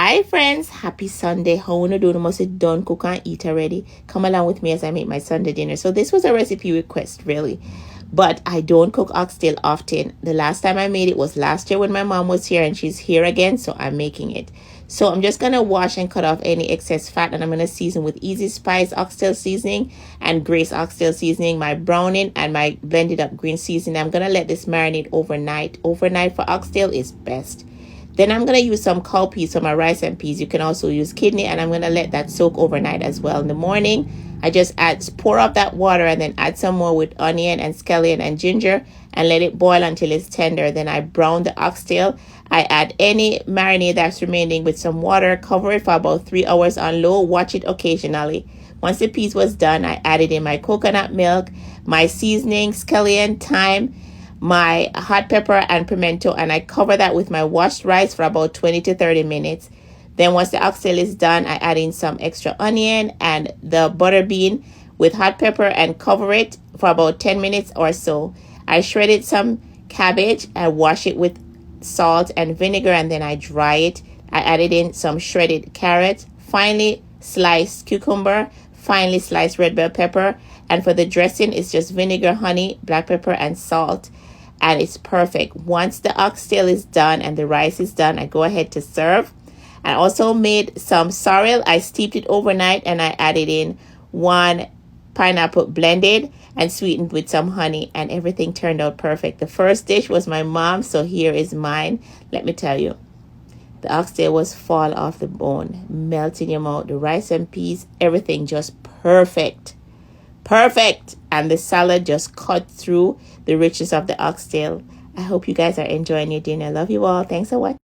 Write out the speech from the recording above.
Hi friends, happy Sunday. How wanna do the most done cook and eat already? Come along with me as I make my Sunday dinner. So this was a recipe request really, but I don't cook oxtail often. The last time I made it was last year when my mom was here, and she's here again, so I'm making it. So I'm just gonna wash and cut off any excess fat, and I'm gonna season with Easy Spice oxtail seasoning and Grace oxtail seasoning, my browning and my blended up green seasoning. I'm gonna let this marinate overnight. Overnight for oxtail is best. Then I'm going to use some cowpeas for my rice and peas. You can also use kidney, and I'm going to let that soak overnight as well. In the morning, I just pour up that water and then add some more with onion and scallion and ginger and let it boil until it's tender. Then I brown the oxtail. I add any marinade that's remaining with some water, cover it for about 3 hours on low, watch it occasionally. Once the peas was done, I added in my coconut milk, my seasoning, scallion, thyme, my hot pepper and pimento, and I cover that with my washed rice for about 20 to 30 minutes. Then once the oxtail is done, I add in some extra onion and the butter bean with hot pepper and cover it for about 10 minutes or so. I shredded some cabbage. I wash it with salt and vinegar, and then I dry it. I added in some shredded carrot, finely sliced cucumber, finely sliced red bell pepper, and for the dressing it's just vinegar, honey, black pepper, and salt. And it's perfect. Once the oxtail is done and the rice is done, I go ahead to serve. I also made some sorrel. I steeped it overnight, and I added in 1 pineapple blended and sweetened with some honey, and everything turned out perfect. The first dish was my mom's, so here is mine. Let me tell you, the oxtail was fall off the bone, melt in your mouth. The rice and peas, everything just perfect. Perfect. And the salad just cut through the richness of the oxtail. I hope you guys are enjoying your dinner. Love you all. Thanks for watching.